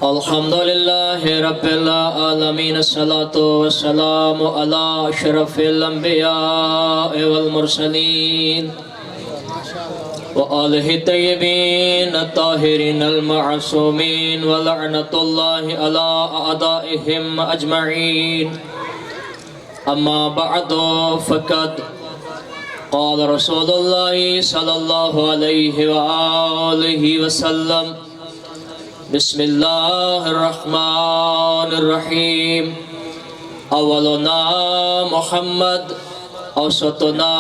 الحمد لله رب العالمين الصلاة والسلام على أشرف الأنبياء والمرسلين وآله الطيبين الطاهرين المعصومين ولعنة الله على أعدائهم أجمعين. أما بعد فقد قال رسول الله صلى الله عليه وآله وسلم: بسم الله الرحمن الرحيم. أولنا محمد، أوسطنا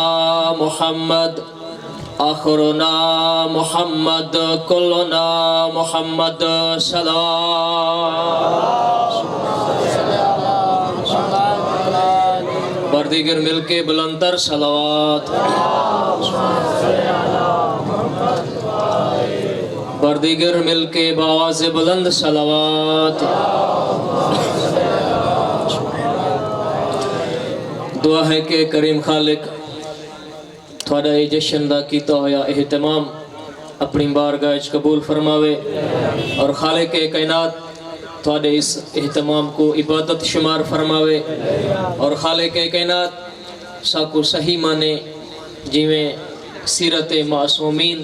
محمد، آخرنا محمد، كلنا محمد. صلوات. بردیگر مل کے بلندر صلوات. بردیگر مل کے بآواز بلند صلوات. دعا ہے کہ کریم خالق تھوڑا یہ جشن دا کیتا ہویا اہتمام اپنی بارگاہ قبول فرماوے، اور خالق کائنات تھوڑے اس اہتمام کو عبادت شمار فرماوے، اور خالق کائنات ساکو صحیح مانے جیویں سیرت معصومین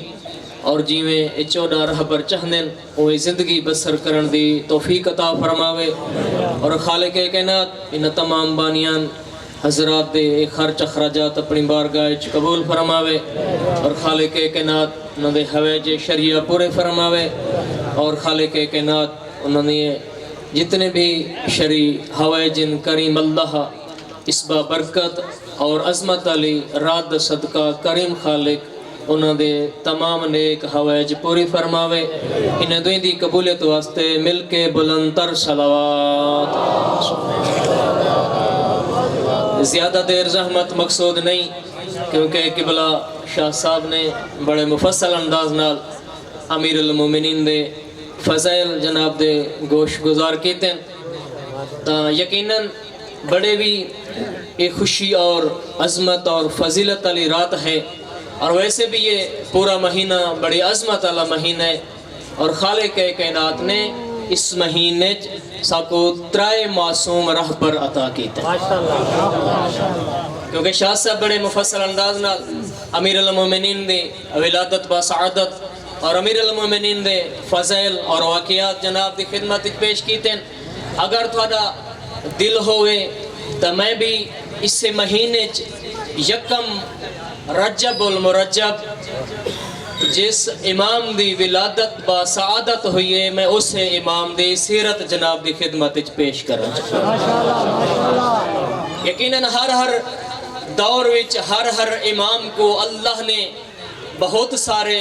اور جیویں چودہ رہبر چہنن وہ زندگی بسر کرن دی توفیق عطا فرماوے، اور خالق کائنات ان تمام بانیان حضرات دے خرچ اخراجات اپنی بارگاہ قبول فرماوے، اور خالق کائنات انہوں دے حویج شریعہ پورے فرماوے، اور خالق کائنات انہوں نے جتنے بھی شرعی حویجن کریم اللہ اس با برکت اور عظمت علی راد صدقہ کریم خالق انہوں دے تمام نیک حویج پوری فرماوے. انہیں دوئیں دی قبولیت واسطے مل کے بلندر صلوات. زیادہ دیر زحمت مقصود نہیں، کیونکہ قبلہ شاہ صاحب نے بڑے مفصل انداز نال امیر المومنین دے فضائل جناب دے گوش گزار کیتے ہیں، تا یقیناً بڑے بھی ایک خوشی اور عظمت اور فضیلت علی رات ہے، اور ویسے بھی یہ پورا مہینہ بڑی عظمت والا مہینہ ہے، اور خالق کائنات نے اس مہینے ساکو ترائے معصوم راہ پر عطا کیتے ہیں، کیونکہ شاہ صاحب بڑے مفصل انداز نال امیر المومنین دے ولادت با سعادت اور امیر المومنین دے فضائل اور واقعات جناب دی خدمت پیش کیتے ہیں. اگر تھوڑا دل ہوئے تو میں بھی اس سے مہینے یکم رجب المرجب جس امام دی ولادت با سعادت ہوئی ہے، میں اسے امام دی سیرت جناب دی خدمت پیش کروں. یقیناً ہر دور وچ ہر امام کو اللہ نے بہت سارے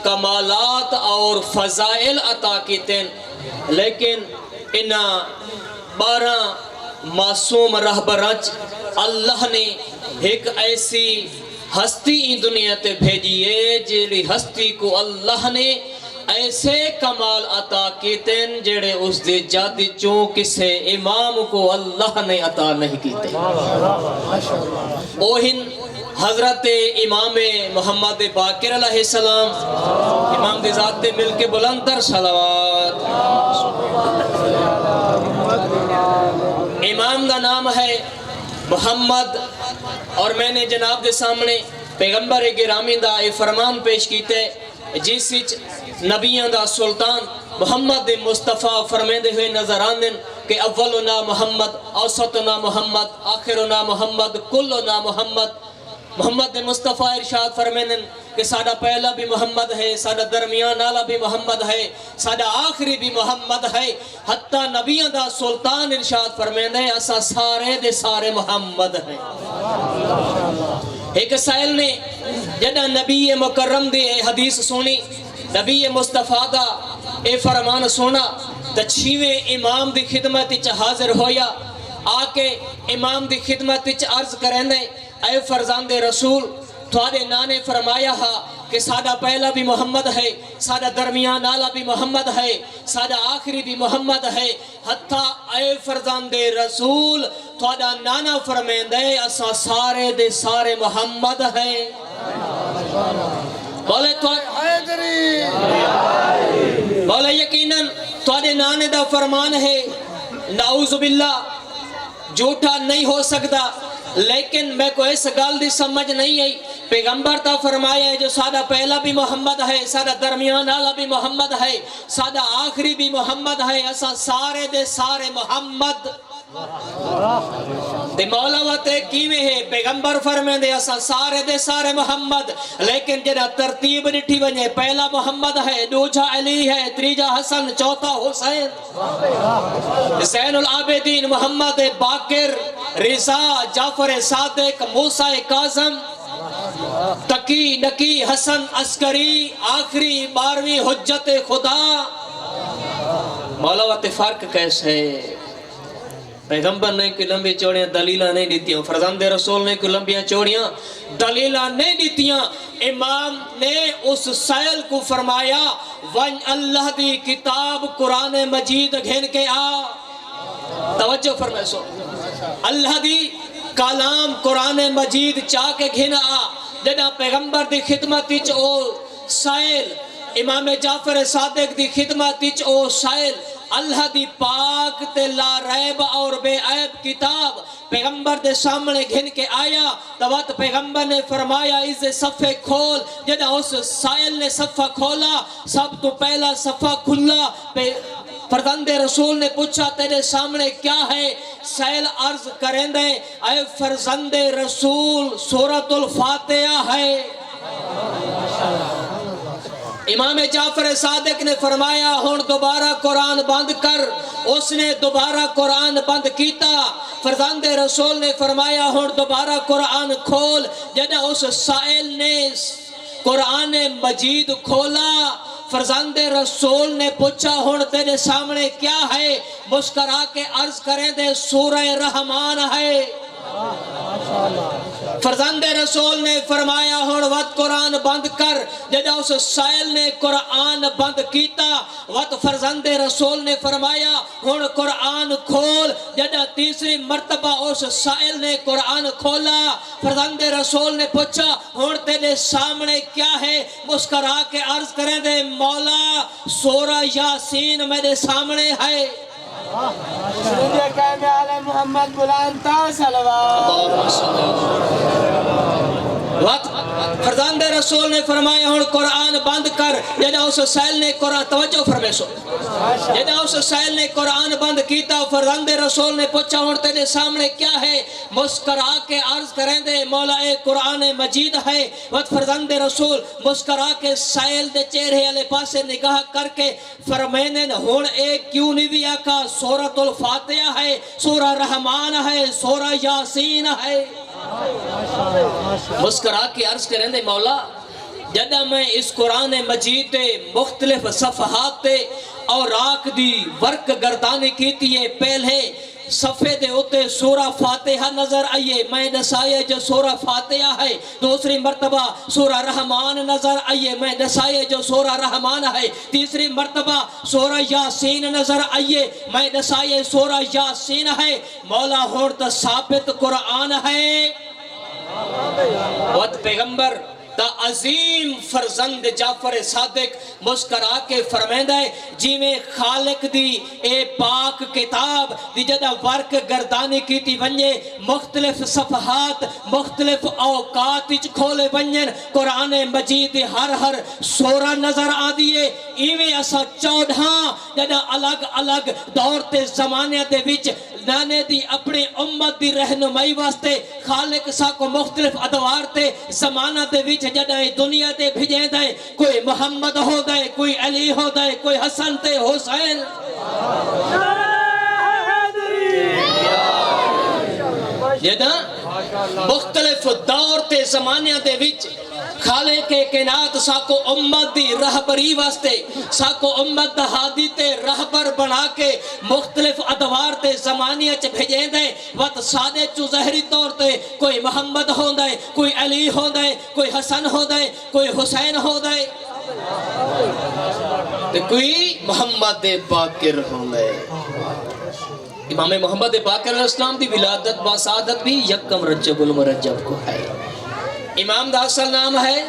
کمالات اور فضائل عطا کیتے ہیں، لیکن انہاں 12 معصوم رہبرانچ اللہ نے ایک ایسی ہستی دنیا تے بھیجی ہے جیڑی ہستی کو اللہ نے ایسے کمال عطا کیتے ہیں جڑے اس دے جاتی چوں کسے امام کو اللہ نے عطا نہیں کیتے. اوہن حضرت امام محمد باقر علیہ السلام امام دے ذات تے مل کے بلندر صلوات. امام دا نام ہے محمد، اور میں نے جناب دے سامنے پیغمبر گرامی دا فرمان پیش کیتے جس وچ نبیوں دا سلطان محمد مصطفیٰ فرمیندے ہوئے نظر آندن کہ اولنا محمد، اوسطنا محمد، آخرنا محمد، کلنا محمد. محمد مصطفیٰ ارشاد فرمیندن کہ سادہ پہلا بھی محمد ہے، سادہ درمیان والا بھی محمد ہے، سادہ آخری بھی محمد ہے. حتیٰ نبیوں دا سلطان ارشاد فرمیندے اسا سارے دے سارے محمد ہیں. ایک سائل نے جدہ نبی مکرم دے حدیث سونی، نبی مصطفیٰ دا اے فرمان سونا، تچھیویں امام دی خدمت چ حاضر ہویا، آکے امام دی خدمت چ عرض کرنے اے فرزند رسول، تھوڑے نانے فرمایا ہا کہ سادہ پہلا بھی محمد ہے، سادہ درمیان والا بھی محمد ہے، سادہ آخری بھی محمد ہے. حتیٰ اے فرزند رسول تھوڑا نانا فرمیندے اسا سارے دے سارے محمد ہیں. بولے تو بولے یقیناً تواڈے نانے دا فرمان ہے نعوذ باللہ جھوٹا نہیں ہو سکتا، لیکن میں کو اس گل دی سمجھ نہیں آئی، پیغمبر تا فرمایا ہے جو سادہ پہلا بھی محمد ہے، سادہ درمیان والا بھی محمد ہے، سادہ آخری بھی محمد ہے، اسا سارے دے سارے محمد تے مولا وتے کیویں ہے؟ پیغمبر فرمیندے اسا سارے دے سارے محمد، لیکن جڑا ترتیب ڈٹھی ونجے پہلا محمد ہے، دوجا علی ہے، تیجا حسن، چوتھا حسین، زین العابدین، محمد باقر، رضا، جعفر صادق، موسیٰ کاظم، تقی نقی، حسن عسکری، آخری 12ویں حجت خدا۔ مولا وتے فرق کیسے ہے؟ پیغمبر نے کوئی لمبی چوڑیاں دلیلہ نہیں دیتیاں، فرزند رسول نے کوئی لمبیاں چوڑیاں دلیلہ نہیں دیتیاں۔ امام نے اس سائل کو فرمایا ون اللہ دی کتاب قرآن مجید گھن کے آ، توجہ فرمائے سو، اللہ دی کلام قرآن مجید چاہ کے گھن آ۔ جدہ پیغمبر دی خدمت چ او سائل، امام جعفر صادق دی خدمت چ او سائل، اللہ دی پاک تے لا ریب اور بے عیب کتاب پیغمبر دے سامنے گھن کے آیا، تو پیغمبر نے فرمایا اسے صفحے کھول۔ جدہ اس سائل نے صفحہ کھولا، سب تو پہلا صفحہ کھلا، فرزند رسول نے پوچھا تیرے سامنے کیا ہے؟ سائل عرض کریں دے اے فرزند رسول سورۃ الفاتحہ ہے۔ امام جعفر صادق نے فرمایا ہون دوبارہ قرآن بند کر، اس نے دوبارہ قرآن بند کیتا۔ فرزند رسول نے فرمایا ہون دوبارہ قرآن کھول۔ جدہ اس سائل نے قرآن مجید کھولا، فرزند رسول نے پوچھا ہون تیرے سامنے کیا ہے؟ مسکرا کے عرض کریں دے سورہ رحمان ہے۔ فرزند رسول نے فرمایا ہون وقت قرآن بند کر۔ جدہ اس سائل نے قرآن بند کیتا، وقت فرزند رسول نے فرمایا ہون قرآن کھول۔ جدہ تیسری مرتبہ اس سائل نے قرآن کھولا، فرزند رسول نے پوچھا ہون تیرے سامنے کیا ہے؟ مسکرا کے عرض کریں دے مولا سورہ یاسین میرے سامنے ہے۔ محمد بلانتا صلوات۔ وقت فرزند رسول نے فرمایا ہون قرآن بند کر۔ جدہ اس سائل نے قرآن، توجہ فرمائے سو، جدہ اس سائل نے قرآن بند کیتا، فرزند رسول نے پوچھا ہون تیرے سامنے کیا ہے؟ مسکرا کے عرض کریں دے مولا اے قرآن مجید ہے۔ وقت فرزند رسول مسکرا کے سائل دے چہرے علیہ پاسے نگاہ کر کے فرمائنے ہون اے کیوں نہیں بھی آکا سورۃ الفاتحہ ہے، سورہ رحمان ہے، سورہ یاسین ہے۔ مسکرا کے عرض کریں دے مولا جدہ میں اس قرآن مجید مختلف صفحات تے اور راک دی ورک گردانی کیتی ہے، پہلے صفحے دے ہوتے سورہ فاتحہ نظر آئیے، میں دسائے جو سورہ فاتحہ ہے۔ دوسری مرتبہ سورہ رحمان نظر آئیے، میں دسائے جو سورہ رحمان ہے۔ تیسری مرتبہ سورہ یاسین نظر آئیے، میں دسائے سورہ یاسین ہے۔ مولا ہون تا ثابت قرآن ہے۔ وقت پیغمبر دا عظیم فرزند جعفر صادق مسکرا کے فرمیندہ ہے جی میں خالق دی اے پاک کتاب دی جدہ ورک گردانی کی تی ونجے مختلف صفحات مختلف اوقات کھولے ونجن قرآن مجید ہر سورہ نظر آدیے ایویں اسا 14 جدہ الگ الگ دور تے زمانے دے وچ نانے دی اپنی امت دی رہنمائی واسطے خالق سا کو مختلف ادوار تے زمانہ دے وچ جدہ دنیا تے بھیجیں دے کوئی محمد ہو دے کوئی علی ہو دے کوئی حسن تے حسین جدہ مختلف دور تے زمانے دے وچ خالق کائنات ساکو امت دی رہبری واسطے ساکو امت دا ہادی تے رہبر بنا کے مختلف ادوار تے زمانیہ چ بھیجیں دے وقت سادے چو ظہری طور تے کوئی محمد ہو دے کوئی علی ہو دے کوئی حسن ہو دے کوئی حسین ہو دے تے کوئی محمد باقر ہو دے امام محمد باقر علیہ السلام دی ولادت باسعادت بھی یکم رجب المرجب کو ہے امام دا اصل نام ہے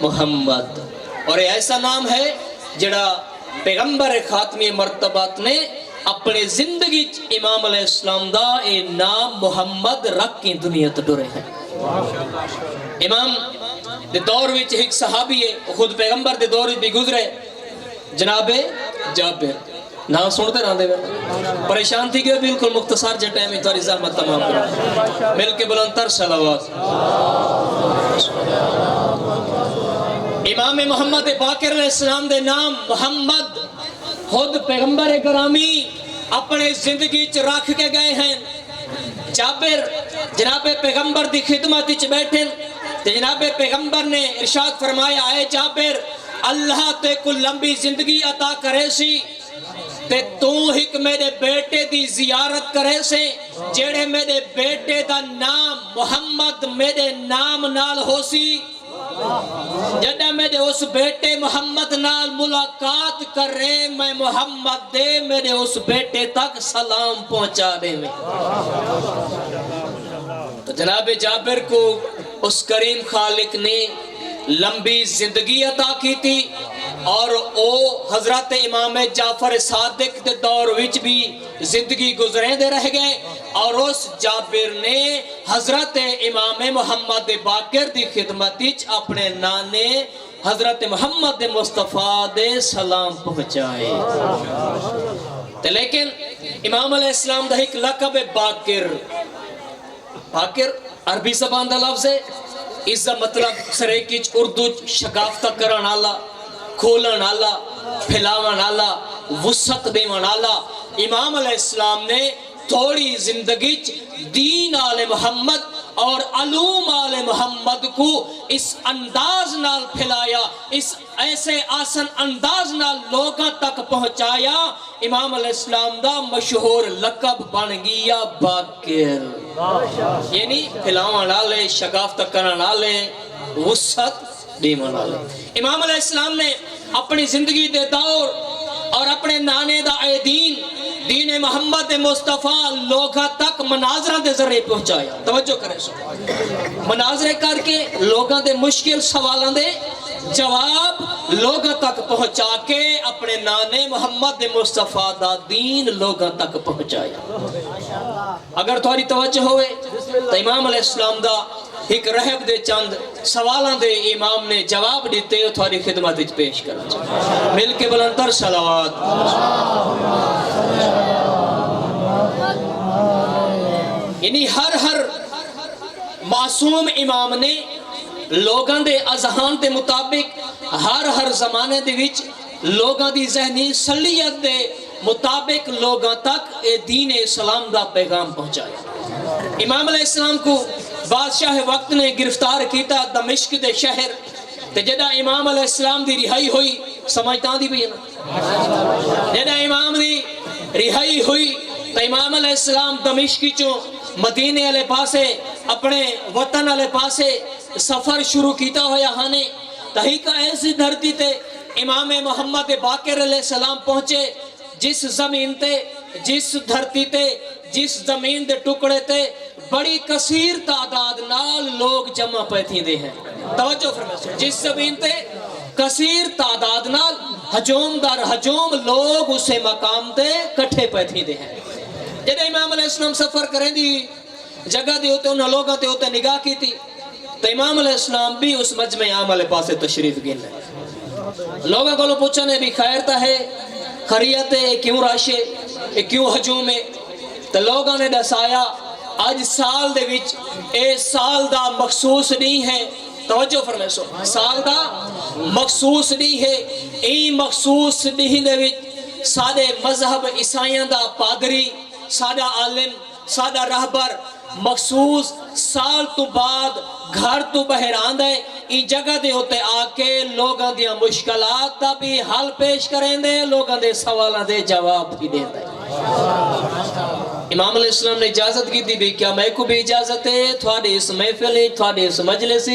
محمد اور ایسا نام ہے جڑا پیغمبر خاتمی مرتبات نے اپنے زندگی امام علیہ السلام دا اے نام محمد رکھ کی دنیا تے ٹرے ہیں. امام دے دور وچ ایک صحابی ہے خود پیغمبر دے دور وچ بھی گزرے جناب جابر نام سنتے رہندے میں پریشان تھی کہ بالکل مختصر جے ٹائم میں تاری زحمت تمام کرو مل کے بلند تر صلوات. امام محمد باقر علیہ السلام دے نام محمد خود پیغمبر گرامی اپنے زندگی چ رکھ کے گئے ہیں. جابر جناب پیغمبر دی خدمت وچ بیٹھے تے جناب پیغمبر نے ارشاد فرمایا اے جابر اللہ تے کو لمبی زندگی عطا کرے سی تے تو ایک میرے بیٹے دی زیارت کرے سے جڑے میرے بیٹے دا نام محمد میرے نام نال ہو سی. جڑا میرے اس بیٹے محمد نال ملاقات کرے میں محمد دے میرے اس بیٹے تک سلام پہنچا دے میں. تو جناب جابر کو اس کریم خالق نے لمبی زندگی عطا کی تھی اور او حضرت امام جعفر صادق دے دور وچ بھی زندگی گزرے دے رہ گئے اور اس جابر نے حضرت امام محمد باقر دی خدمت وچ اپنے نانے حضرت محمد مصطفیٰ دے سلام پہنچائے. لیکن امام علیہ السلام دا ایک لقب باقر. باقر عربی زبان دا لفظ ہے اس دا مطلب سریکی اردو شگافتہ کرن والا کھولن والا پھیلاون والا وسعت دیون والا. امام علیہ السلام نے تھوڑی زندگی دین آل محمد اور علوم آل محمد کو اس انداز نال پھیلایا اس ایسے آسن انداز نال لوگاں تک پہنچایا امام علیہ السلام دا مشہور لقب بن گیا باقر. یعنی پھیلاون والے شگافتہ کرن والے وسعت دیون والے. امام علیہ السلام نے اپنی زندگی دے دور اور اپنے نانے دا اے دین محمد مصطفیٰ لوگاں تک مناظرہ دے ذریعے پہنچایا. توجہ کریں سو مناظرے کر کے لوگاں دے مشکل سوالاں دے جواب لوگاں تک پہنچا کے اپنے نانے محمد مصطفیٰ دا دین لوگاں تک پہنچایا. اگر تھوڑی توجہ ہوئے تو امام علیہ السلام دا ایک رہب دے چند سوالاں دے امام نے جواب دیتے ہو تھوڑی خدمت وچ پیش کرنا مل کے بلندر صلوات. یعنی ہر معصوم امام نے لوگاں دے اذہان دے مطابق ہر زمانے دے وچ لوگاں دی ذہنی صلیت دے مطابق لوگاں تک اے دین اسلام دا پیغام پہنچایا. امام علیہ السلام کو بادشاہ وقت نے گرفتار کیتا دمشق دے شہر تے جدہ امام علیہ السلام دی رہائی ہوئی سمجھتا دی بھی ہے نا جدہ امام دی رہائی ہوئی تو امام علیہ السلام دمشقی چوں مدینے والے پاسے اپنے وطن والے پاسے سفر شروع کیتا ہویا ہانے تحیقہ ایسی دھرتی تے امام محمد باقر علیہ السلام پہنچے جس زمین تے جس دھرتی تے جس زمین دے ٹکڑے تے بڑی کثیر تعداد نال لوگ جمع پیتھی دے ہیں. توجہ فرمائیں جس زمین تے کثیر تعداد نال ہجوم در ہجوم لوگ اسے مقام تے کٹھے پیتھی دے ہیں. جب امام علیہ السلام سفر کریں دی جگہ دے ہوتے انہوں لوگاں تے ہوتے نگاہ کی تھی تو امام علیہ السلام بھی اس مجمع عام والے پاسے تشریف گن لیں. لوگاں کو پوچھنے بھی خیر تا ہے خریت ہے کیوں راشے کیوں ہجوم ہے تو لوگاں نے دسایا آج سال دے وچ اے سال دا مخصوص نہیں ہے. توجہ فرمائے سو سال دا مخصوص نہیں ہے ای مخصوص نہیں دے وچ سادے مذہب عیسائیاں دا پادری سادہ عالم سادہ رہبر مخصوص سال تو بعد گھر تو بہر آندہ ہے این جگہ دے ہوتے آکے لوگاں دیا مشکلات دا بھی حل پیش کریں دے لوگاں دے سوالہ دے جواب بھی دیں دے. امام علیہ السلام نے اجازت کی دی بھی کیا میں کو بھی اجازت ہے تھوڑے اس محفل تھوڑے اس مجلس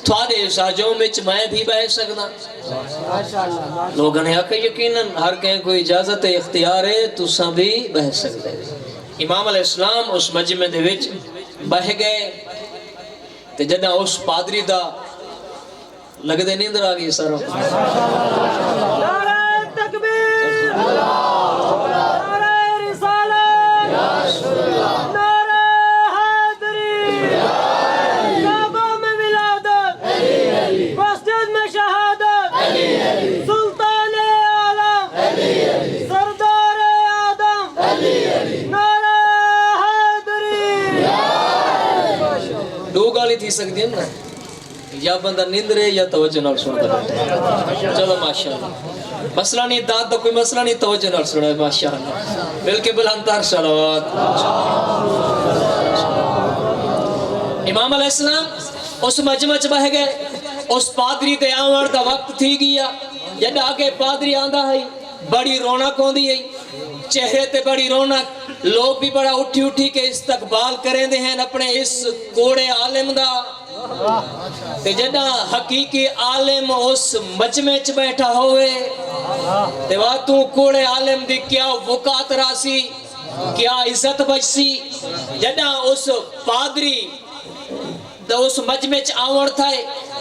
تھوڑے اس حجوم میں بھی بہ سکنا. لوگوں نے آکے یقیناً ہر کہیں کوئی اجازت ہے اختیار ہے تو سب بھی بہ سکتے. امام علیہ السلام اس مجمع دے وچ بہ گئے تے جدہ اس پادری دا لگ دے نیندر آگئی ساروں سکتی ہے نا یا بندہ نیندرے یا توجہ نال سنتا بیٹھے چلو ماشاءاللہ مسئلہ نہیں داد تو کوئی مسئلہ نہیں توجہ نال سنا ہے ماشاءاللہ بلکہ بلندار صلوات امام علیہ السلام اس مجمع چ بہ گئے اس پادری تے آون دا وقت تھی گیا جد آگے پادری آندا ہے بڑی رونق ہوندی ہے چہرے تے بڑی رونق لوگ بھی بڑا اٹھی اٹھی کے استقبال کریں دے ہیں اپنے اس کوڑے عالم دا تے جدہ حقیقی عالم اس مجمع چ بیٹھا ہوئے تے واتوں کوڑے عالم دی کیا وقات راسی کیا عزت بچسی جدہ اس پادری اس مجمع چ آون تھا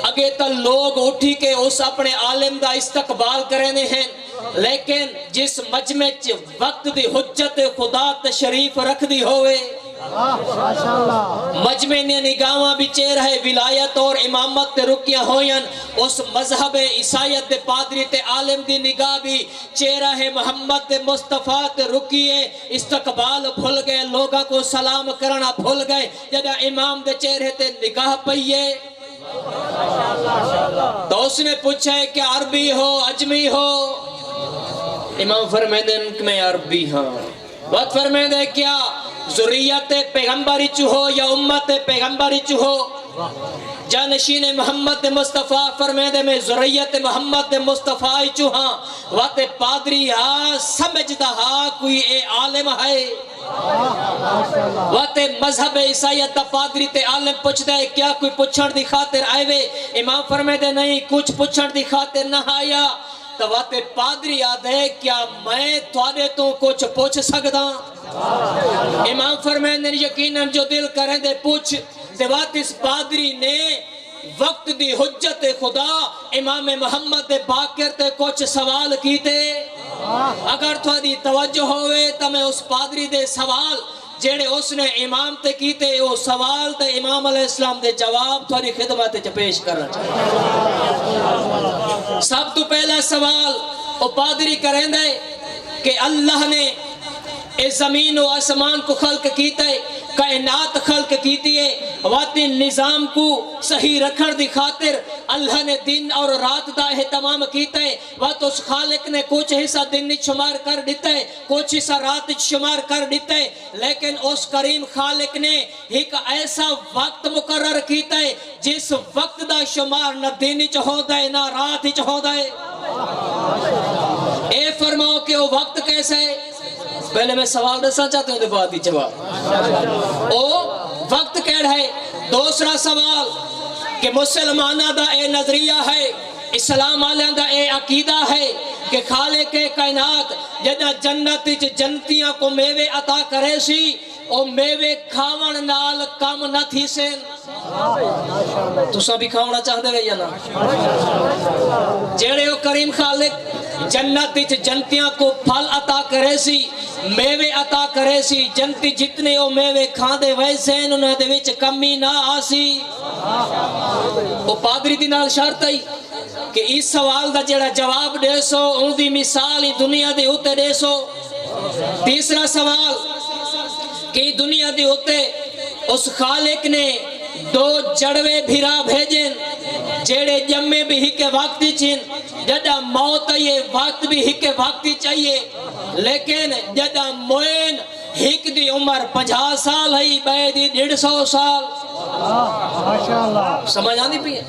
اگے تا لوگ اٹھی کے اس اپنے عالم دا استقبال کریں ہیں لیکن جس مجمع چ وقت دی حجت خدا تشریف رکھ دی ہوئے مجمع نے نگاہاں بھی چیر ہے ولایت اور امامت تے رکیاں ہوئیں اس مذہب عیسائیت تے پادری تے عالم دی نگاہ بھی چیرہ ہے محمد تے مصطفیٰ تے رکیے استقبال بھول گئے لوگاں کو سلام کرنا بھول گئے جدہ امام دے چہرے تے نگاہ پئیے تو اس نے پوچھا ہے کہ عربی ہو عجمی ہو امام فرمیدے میں عربی ہاں وقت فرمیدے کیا ذریت پیغمبری چہو یا امت پیغمبری چہو جانشین محمد مصطفیٰ فرمیدے میں ذریت محمد مصطفیٰ چوہاں وقت پادری ہاں سمجھتا ہاں کوئی اے عالم ہے وقت مذہب عیسائیت دا پادری تے عالم پوچھ دے کیا کوئی پوچھن دی خاطر آئے وے امام فرمیدے نہیں کچھ پوچھن دی خاطر نہ آیا تو وقت پادری آدھے کیا میں تھوڑے تو کچھ پوچھ سکتا امام فرمیدے یقیناً جو دل کریں دے پوچھ تے وقت اس پادری نے وقت دی حجت خدا امام محمد باقر تے کچھ سوال کیتے اگر تھوڑی توجہ ہوئے تو میں اس پادری دے سوال جیڑے اس نے امام تے کیتے وہ سوال تے امام علیہ السلام دے جواب تھوڑی خدمت چ پیش کرنا چاہتا سب تو پہلا سوال وہ پادری کریں دے کہ اللہ نے اس زمین و آسمان کو خلق کیتا ہے کائنات خلق کیتی ہے واتی نظام کو صحیح رکھن دی خاطر اللہ نے دن اور رات دا اہتمام کیتا ہے وات اس خالق نے کچھ حصہ دن شمار کر دیتا ہے کچھ حصہ رات شمار کر دیتا ہے لیکن اس کریم خالق نے ایک ایسا وقت مقرر کیتا ہے جس وقت دا شمار نہ دن چہودا ہے نہ رات چہودا ہے اے فرماؤ کہ وہ وقت کیسا ہے پہلے میں سوال دسنا چاہتا ہوں دے بعد ہی جواب او وقت کہہ ہے دوسرا سوال کہ مسلمانہ دا اے نظریہ ہے اسلام والیاں دا اے عقیدہ ہے کہ خالق کائنات جدہ جنت جنتیاں کو میوے عطا کرے سی او میوے کھاون نال کم نہ تھی سین تو سبھی کھاونا چاہتے ہیں یا نا جیڑے او کریم خالق جنت جنتیاں کو پھل عطا کرے سی میوے عطا کرے سی جنتی جتنے او میوے کھان دے ویسے انہوں دے وچ کمی نہ آسی او پادری دی نال شرط ہے کہ اس سوال دا جڑا جواب دے سو ان دی مثال ہی دنیا دے ہوتے دے سو تیسرا سوال کہ دنیا دے ہوتے اس خالق نے دو جڑوے بھیرا بھیجن جیڑے جمعے بھی ہی کے وقتی چین جدہ موت یہ وقت بھی ہی کے وقتی چاہیے لیکن جدہ موین ہک دی عمر 50 سال ہے بے دی 150 سال سمجھ آنی پی ہے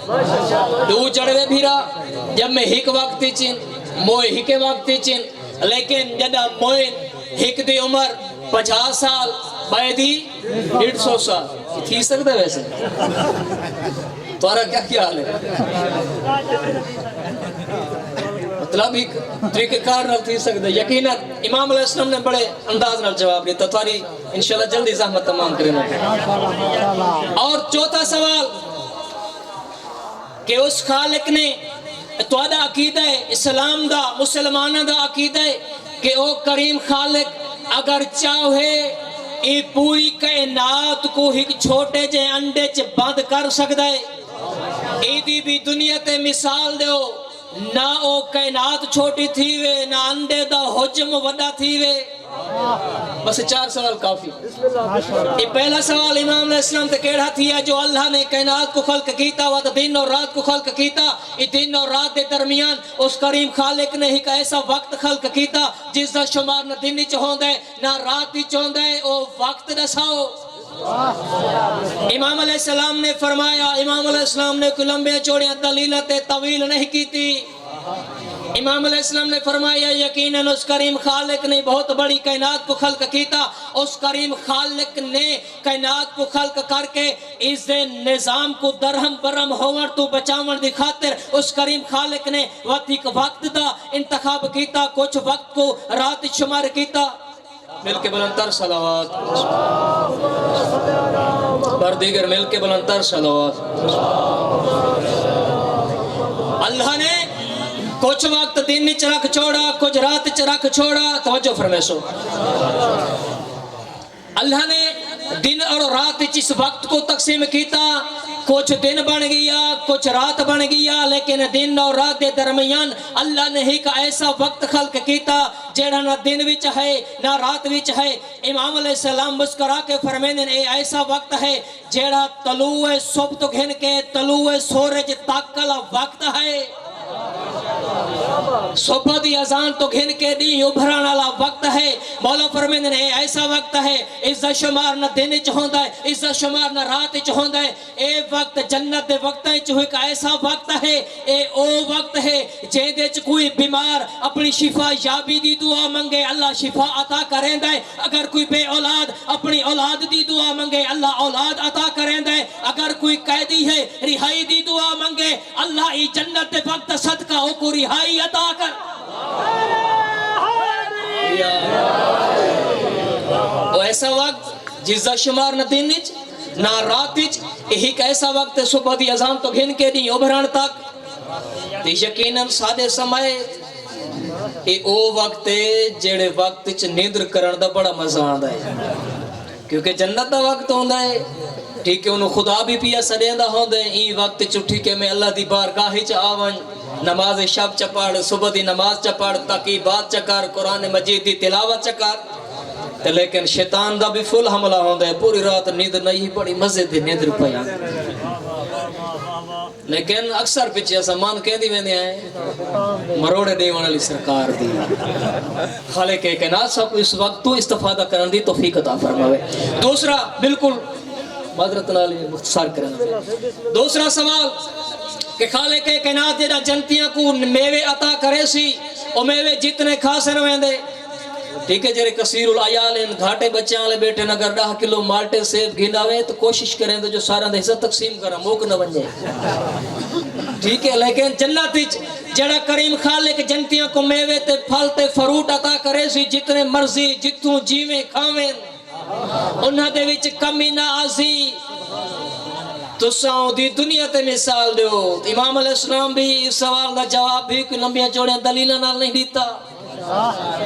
دو جڑوے بھیرا جب میں ہک وقتی چین موئے ہک وقتی چین لیکن جدہ موین ہک دی عمر 50 سال بے دی 150 سال تھی سکتا ہے ویسے تمہارا کیا خیال ہے مطلب ایک طریقہ کار نہ تھی سکتا ہے یقیناً امام علیہ السلام نے بڑے انداز نہ جواب دیتا تمہاری انشاءاللہ جلدی زحمت تمام کرنا اور چوتھا سوال کہ اس خالق نے توڑا عقیدہ ہے اسلام دا مسلمانہ دا عقیدہ ہے کہ او کریم خالق اگر چاہے ای پوری کائنات کو ایک چھوٹے جے انڈے چ بند کر سکتا ہے ایدی بھی دنیا تے مثال دیو نہ او کائنات چھوٹی تھی وے نہ انڈے دا حجم وڈا تھی وے بس 4 سوال کافی. یہ پہلا سوال امام علیہ السلام تے کیڑا تھی ہے جو اللہ نے کائنات کو خلق کیتا وا دن اور رات کو خلق کیتا. یہ دن اور رات دے درمیان اس کریم خالق نے ایک ایسا وقت خلق کیتا جس دا شمار نہ دن وچ ہوندا ہے نہ رات وچ ہوندا ہے. او وقت دساؤ. امام علیہ السلام نے فرمایا, امام علیہ السلام نے کوئی لمبے چوڑیاں دلیلاں تے طویل نہیں کیتی. امام علیہ السلام نے فرمایا یقیناً اس کریم خالق نے بہت بڑی کائنات کو خلق کیتا. اس کریم خالق نے کائنات کو خلق کر کے اس دے نظام کو درہم برہم ہوور تو بچاون دی خاطر اس کریم خالق نے وقت دا انتخاب کیتا. کچھ وقت کو رات شمار کیتا. مل کے بلندتر صلوات پر دیگر مل کے بلندتر صلوات. اللہ نے کچھ وقت دن چ رکھ چھوڑا, کچھ رات چ رکھ چھوڑا. توجہ فرمیسو. اللہ نے دن اور رات اس وقت کو تقسیم کیتا. کچھ دن بن گیا, کچھ رات بن گیا, لیکن دن اور رات کے درمیان اللہ نے ایک ایسا وقت خلق کیتا جیڑا نہ دن وچ ہے نہ رات وچ ہے. امام علیہ السلام مسکرا کے فرمیندے اے ایسا وقت ہے جیڑا طلوع صبح تو گھن کے طلوع سورج تک کا وقت ہے. صبح دی اذان تو گھن کے دی ابھران والا وقت ہے. مولا فرمیندے نے ایسا وقت ہے اس دا شمار نہ دن وچ ہوندا ہے, اس دا شمار نہ رات وچ ہوندا ہے. اے وقت جنت دے وقتاں وچ ایک ایسا وقت ہے, اے او وقت ہے جے دے وچ کوئی بیمار اپنی شفا یابی دی دعا منگے اللہ شفا عطا کریندا ہے. اگر کوئی بے اولاد اپنی اولاد دی دعا منگے اللہ اولاد عطا کریندا ہے. اگر کوئی قیدی ہے رہائی دی دعا منگے اللہ ای جنت دے وقت صدقہ او کو رہائی عطا کر. وہ ایسا وقت جس دا شمار نہ دن وچ نہ رات وچ, ایک ایسا وقت ہے صبح دی اذان تو گھن کے دی ابھران تک. تے یقیناً سادے سمائے اے او وقت ہے جڑے وقت وچ نیندر کرن دا بڑا مزہ آندا ہے, کیونکہ جنت دا وقت ہوندا ہے. ٹھیک ہے انہوں خدا بھی پیا سڑیندا ہوندا ہے. این وقت وچ اٹھی کے میں اللہ دی بارگاہ وچ آون, نماز شب چپڑ, صبح دی نماز چپڑ, تقیبات چکر, قرآن مجید دی تلاوت چکر. لیکن شیطان دا بھی فل حملہ ہوندا ہے. پوری رات نیند نہیں, بڑی مزے دی نیند پیا. لیکن اکثر پیچھے ایسا مان کہندی ویندے ہیں مروڑے دیوان والی سرکار دی. خالق کائنات سب اس وقت تو استفادہ کرن دی توفیق عطا فرماوے. دوسرا بالکل معذرت نال مختصر کرنا. دوسرا سوال کہ خالق کائنات جڑا جنتیاں کو میوے عطا کرے سی, او میوے جتنے کھا سن ویندے. ٹھیک ہے, جڑے کثیر العیال ہیں گھاٹے بچیاں والے بیٹے نہ اگر 10 کلو مالٹے سیب گھناوے تو کوشش کریں تو جو سارا دا حصہ تقسیم کرا موک نہ بن جائے. ٹھیک ہے, لیکن جنت وچ جڑا کریم خالق جنتیاں کو میوے تے پھل تے فروٹ عطا کرے سی جتنے مرضی جتوں جیویں کھاویں انہاں دے وچ کمی نہ آسی. تساں دی دنیا تے مثال دیو. امام علیہ السلام بھی اس سوال دا جواب بھی کوئی لمبیاں چوڑیاں دلیلاں نال نہیں دیتا.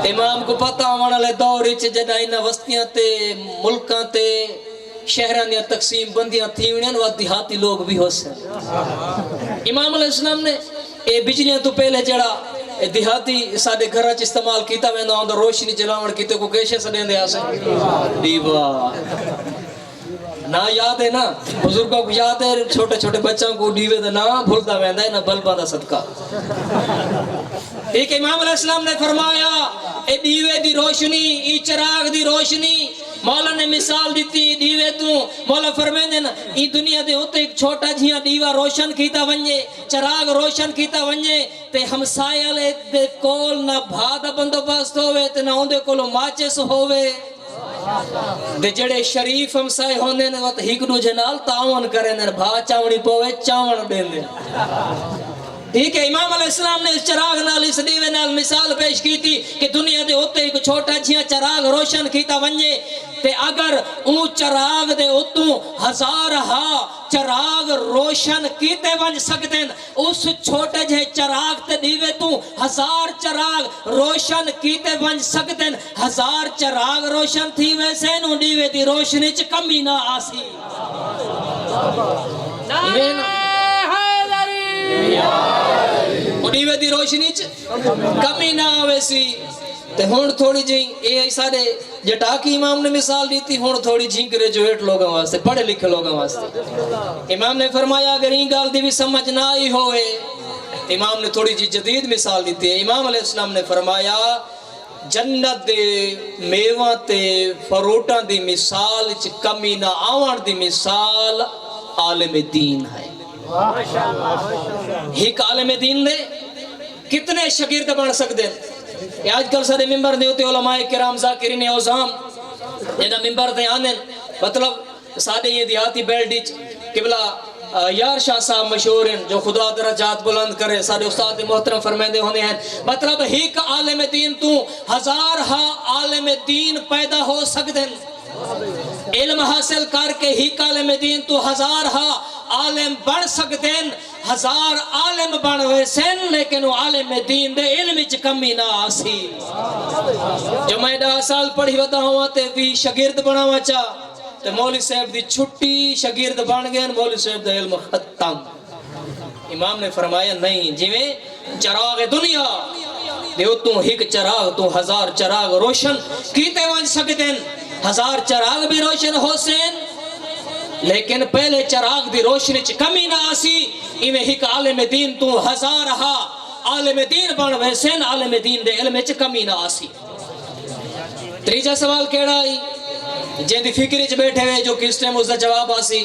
امام کو پتہ آنے والے دور وچ جدہ انہاں وستیاں تے ملکاں تے شہراں دی تقسیم بندیاں تھیونیاں و دیہاتی لوگ بھی ہو سن. امام علیہ السلام نے اے بجلیاں تو پہلے جڑا دیہاتی سادے گھراں چ استعمال کیتا ویندا ہوندا روشنی جلاون کیتے کو کیشے سڈیندے آسے دیوا. نہ یاد ہے نا بزرگوں کو یاد ہے, چھوٹے چھوٹے بچوں کو دیوے دا نہ بھولتا ویندا ہے نہ بلباں دا صدقہ. ایک امام علیہ السلام نے فرمایا اے دیوے دی روشنی, ای چراغ دی روشنی. مولا نے مثال دیتی دیوے تو. مولا فرمیندے نا ای دنیا دے ہوتے ایک چھوٹا جھیاں دیوا روشن کیتا ونجے, چراغ روشن کیتا ونجے تے ہمسایہ لے دے کول نہ بھا دا بندوبست ہوئے تے نہ ہوندے کولو ماچس ہوئے. دے جڑے شریف ہمسائے ہوندے نے وقت ہک دوجے نال تعاون کریں نے, بھا چاونی پوے چاون دیندے. ٹھیک ہے, امام علیہ السلام نے اس چراغ نال اس دیوے نال مثال پیش کی تھی کہ دنیا دے ہوتے ایک چھوٹا جھیاں چراغ روشن کیتا ونجے تے اگر اون چراغ دے اتوں ہزار ہا چراغ روشن کیتے ونج سکتے ہیں, اس چھوٹے جہے چراغ تے دیوے تو 1000 چراغ روشن کیتے ونج سکتے ہیں. 1000 چراغ روشن تھی ویسے نو دیوے دی روشنی چ کمی نہ آسی. دیوے دی روشنی چ کمی نہ آوے سی. تے ہن تھوڑی جی اے سارے جٹا کی امام نے مثال دی تھی، ہن تھوڑی جی گریجویٹ لوگاں واسطے، پڑھے لکھے لوگاں واسطے۔ امام نے فرمایا اگر این گل دی بھی سمجھ نہ آئی ہوئے، امام نے تھوڑی جی جدید مثال دیتی ہے۔ امام علیہ السلام نے فرمایا جنت دے میواں تے فروٹاں دی مثال چ کمی نہ آون دی مثال عالم دین ہے۔ ایک عالم دین دے کتنے شاگرد بن سکتے ہیں؟ آج کل سارے ممبر دے ہوتے علماء کرام ذاکرین اوزام جنہاں ممبر دے آنے، مطلب سادے یہ دیہاتی بیلڈ قبلہ یار شاہ صاحب مشہور ہیں جو خدا درجات بلند کرے، سارے استاد محترم فرمائندے ہونے ہیں، مطلب ایک عالم دین تو ہزارہ عالم دین پیدا ہو سکتے ہیں۔ علم حاصل کر کے ایک عالم دین تو ہزارہ عالم بن سکتے ہیں، ہزار عالم بن ویسن لیکن وہ عالم دین دے علم چ کمی نہ آسی۔ جو میں 10 سال پڑھی ودا ہوا تے بھی شاگرد بناوا چا تے مولوی صاحب دی چھٹی شاگرد بن گئے، مولوی صاحب دا علم ختم۔ امام نے فرمایا نہیں، جویں چراغ دنیا دیو تو ایک چراغ تو ہزار چراغ روشن کیتے ون سکتے ہیں، ہزار چراغ بھی روشن ہو سین لیکن پہلے چراغ دی روشنی چ کمی نہ آسی۔ ایویں ایک عالم دین تو ہزارہ عالم دین بن ویسن عالم دین دے علم چ کمی نہ آسی۔ تیجا سوال کیڑا آئی جن دی فکر چ بیٹھے ہوئے جو کس ٹائم اس دا جواب آسی،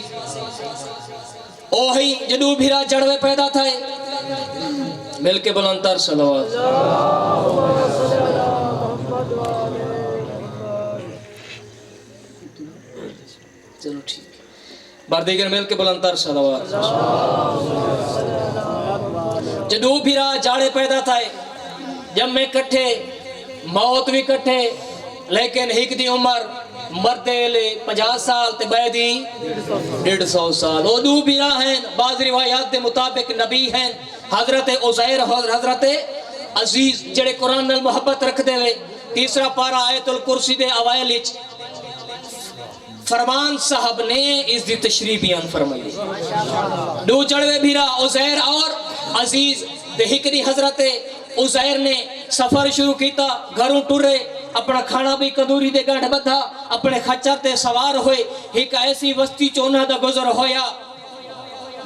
اوہی جدو بھیرا جڑوے پیدا تھا مل کے بلند تر صلوات۔ چلو ٹھیک بار دیگر مل کے بلند تر صلوات۔ جدو بھیرا جاڑے پیدا تھا جب میں کٹھے موت بھی کٹھے لیکن ایک دی عمر مردے لے 50 سال تے بیدی 150 سال۔ وہ دو بھیرا ہیں، بعض روایات دے مطابق نبی ہیں، حضرت عزیر اور حضرت عزیز جڑے قرآن نال محبت رکھ دے ہوئے۔ تیسرا پارا آیت الکرسی دے اوائل وچ فرمان صاحب نے اس دی تشریح بیان فرمائی۔ دو جڑوے بھیرا عزیر اور عزیز دہکری حضرت عزیر نے سفر شروع کیتا، گھروں ٹرے، اپنا کھانا بھی کدوری دے گھنٹ بدھا، اپنے خچر تے سوار ہوئے، ایک ایسی وستی چونہ دا گزر ہویا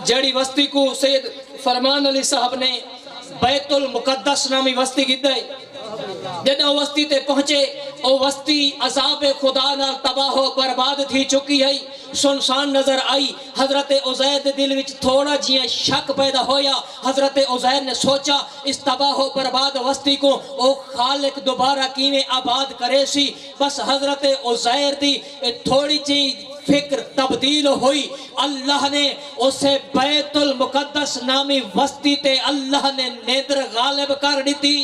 جڑی وستی کو سید فرمان علی صاحب نے بیت المقدس نامی وستی کی دے۔ جدہ وستی تے پہنچے او وستی عذاب خدا نال تباہ و برباد تھی چکی ہے، سنسان نظر آئی۔ حضرت عزیر دے دل وچ تھوڑا جیاں شک پیدا ہویا۔ حضرت عزیر نے سوچا اس تباہ و برباد وستی کو او خالق دوبارہ کیویں آباد کرے سی۔ بس حضرت عزیر دی تھوڑی جی فکر تبدیل ہوئی، اللہ نے اسے بیت المقدس نامی وستی تے اللہ نے نیندر غالب کر دیتی۔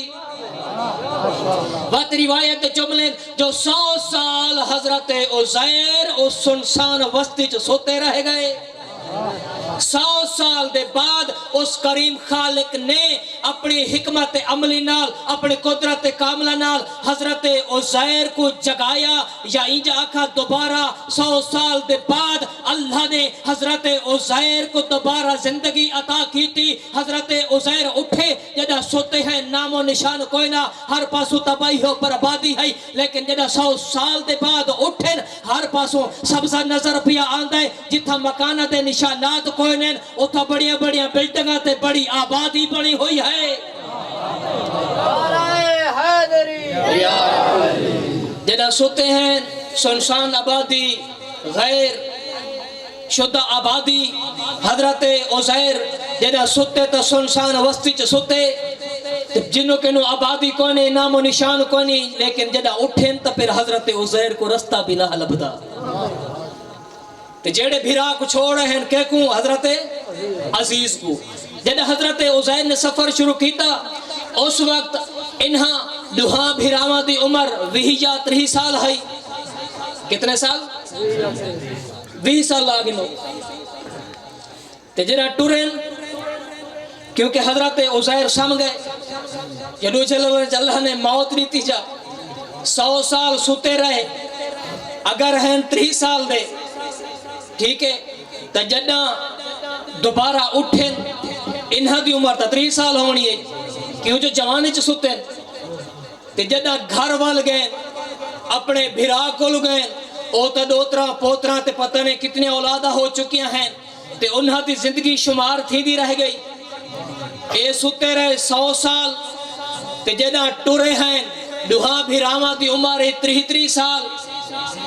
بات روایت جملے جو 100 سال حضرت عزیر اس سنسان وستی جو سوتے رہ گئے، 100 سال دے بعد اس کریم خالق نے اپنی حکمت عملی نال اپنی قدرت کاملہ نال حضرت عزیر کو جگایا، یا اینجا آکھا دوبارہ 100 سال دے بعد اللہ نے حضرت عزیر کو دوبارہ زندگی عطا کی تھی۔ حضرت عزیر اٹھے، جدہ سوتے ہیں نام و نشان کوئی نہ، ہر پاسو تباہی ہو بربادی ہے، لیکن جدہ 100 سال دے بعد اٹھیں ہر پاسو سبزہ نظر پیا آندے، جتھا مکانہ دے نشانات کوئی نہیں، اتھا بڑیاں بڑیاں بلڈنگاں تے بڑی آبادی بنی ہوئی ہے۔ جدہ سوتے ہیں سنسان آبادی، غیر شدہ آبادی، حضرت عزیر جدہ سوتے تو سنسان وستی چ سوتے، جنوں کے نو آبادی کونے نام و نشان کونے، لیکن جدہ اٹھیں تو پھر حضرت عزیر کو رستہ بھی نہ لبدا۔ جیڑے بھیرا کو چھوڑ رہے ہیں کہ کوں حضرت عزیز کو۔ جدہ حضرت عزیر نے سفر شروع کیتا، اس وقت انہاں دوہاں بھیراواں دی عمر 20 یا 30 سال ہے۔ کتنے سال؟ 20 سال آگے نو تے جڑا ٹورن کیونکہ حضرت عزیر سم گئے، جدو اللہ نے موت دیتی جا 100 سال سوتے رہے، اگر ہیں 30 سال دے ٹھیک ہے، تو جدہ دوبارہ اٹھیں انہاں دی عمر تا 30 سال ہونی ہے، کیوں جو جوانے چ سوتے ہیں تے جدہ گھر وال گئے اپنے بھرا کول گئے او تے دوترا پوترا تے پتہ نہیں کتنی اولادہ ہو چکیاں ہیں تے انہاں دی زندگی شمار تھی دی رہ گئی اے ستے رہے 100 سال تے جدہ ٹورے ہیں دوہاں بھراواں دی عمر 33 سال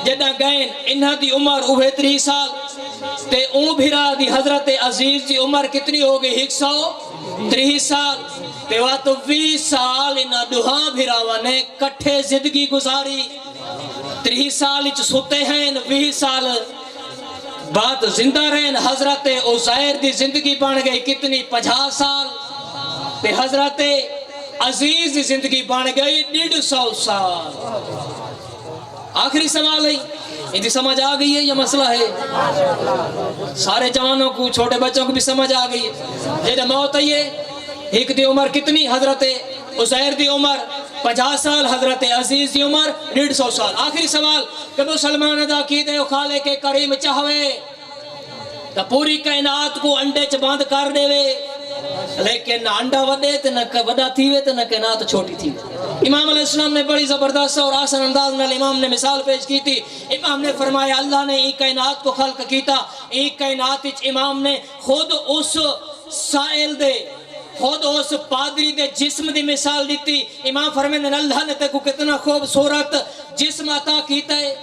جدہ گئے انہاں دی عمر اوہ 30 سال تے اون بھرا دی حضرت عزیز دی عمر کتنی ہو گئی 130 سال تے وقت 20 سال انہاں دوہاں بھراواں نے کٹھے زندگی گزاری 30 سال اچ ستے ہیں 20 سال بعد زندہ رہن حضرت عزیر دی زندگی بن گئی کتنی 50 سال تے حضرت عزیز دی زندگی بن گئی 150 سال آخری سوال ہے ان کی سمجھ آ گئی ہے یہ مسئلہ ہے سارے جوانوں کو چھوٹے بچوں کو بھی سمجھ آ گئی ہے جب موت ہے ایک دی عمر کتنی حضرت عزیر دی عمر 50 سال حضرت عزیز دی عمر 150 سال آخری سوال کہ مسلمان ادا کی دے خالق کریم چاہوے تو پوری کائنات کو انڈے چ بند کر دے وے لیکن نہ انڈا وڈے تے نہ وڈا تھی وے تے نہ کائنات چھوٹی تھی امام علیہ السلام نے بڑی زبردست اور آسان انداز میں امام نے مثال پیش کی تھی امام نے فرمایا اللہ نے ایک کائنات کو خلق کیتا ایک کائنات وچ امام نے خود اس سائل دے خود اس پادری دے جسم دی مثال دیتی امام فرماتے ہیں اللہ نے تے کو کتنا خوبصورت جسم عطا کیتا ہے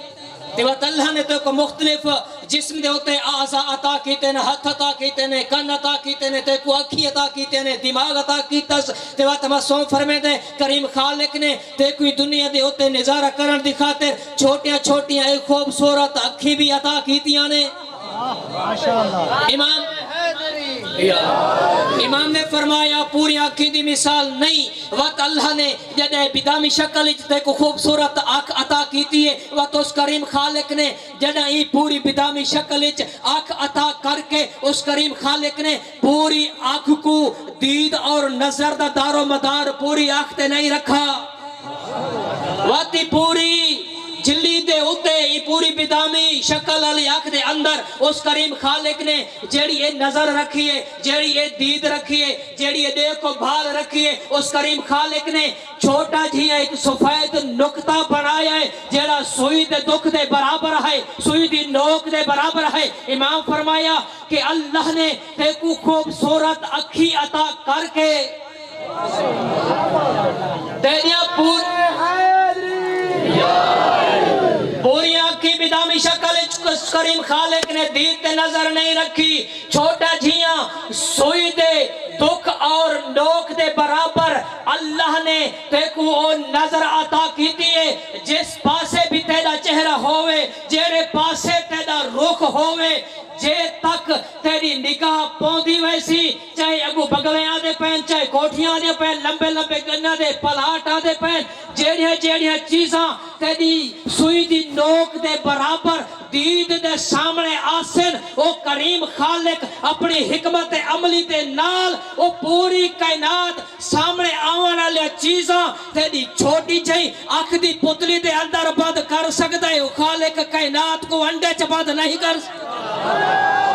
تے وقت اللہ نے تے کو مختلف جسم دے ہوتے اعضاء عطا کیتے نے ہاتھ عطا کیتے نے کان عطا کیتے نے تے کو اکھی عطا کیتے نے دماغ عطا کیتا تے وقت معصوم فرماتے ہیں کریم خالق نے تے کوئی دنیا دے ہوتے نظارہ کرن دی خاطر چھوٹیاں چھوٹیاں ایک خوبصورت اکھی بھی عطا کیتیاں نے امام نے فرمایا پوری آنکھی دی مثال نہیں وقت اللہ نے جدے بدامی شکل تے کو خوبصورت آنکھ عطا کیتی ہے وقت اس کریم خالق نے جدے ہی پوری بدامی شکل آنکھ عطا کر کے اس کریم خالق نے پوری آنکھ کو دید اور نظر دا دار و مدار پوری آنکھ تے نہیں رکھا وقت پوری جلی دے ہوتے یہ پوری بدامی شکل علی آنکھ دے اندر اس کریم خالق نے جیڑی یہ نظر رکھی ہے جیڑی یہ دید رکھی ہے جیڑی یہ دیکھ کو بھال رکھی ہے اس کریم خالق نے چھوٹا جی ایک سفید نقطہ بنایا ہے جیڑا سوئی دے دکھ دے برابر ہے سوئی دی نوک دے برابر ہے امام فرمایا کہ اللہ نے تے کو خوبصورت اکھی عطا کر کے دنیا پوری آنکھی بدامی شکل کریم خالق نے دید تے نظر نہیں رکھی چھوٹا جھیاں سوئی دے دکھ اور نوک دے برابر اللہ نے تے کو او نظر عطا کیتی ہے جس پاسے بھی تیرا چہرہ ہوئے جیڑے پاسے تیرا رخ ہوئے جے تک تیری نگاہ پوندی ویسی چاہے اگو بگلے آدھے پین چاہے کوٹھیاں آدھے پین لمبے لمبے گنہ دے پلاٹ آدھے پین جیڑیاں چیزاں تیری سوئی دی نوک دے برابر دید دے سامنے آسن او کریم خالق اپنی حکمت عملی دے نال او پوری کائنات سامنے آوانا لیا چیزاں تیری چھوٹی جائی آنکھ دی پتلی دے اندر بند کر سکتا ہے خالق کائنات کو انڈے چ بند نہیں کر سکتا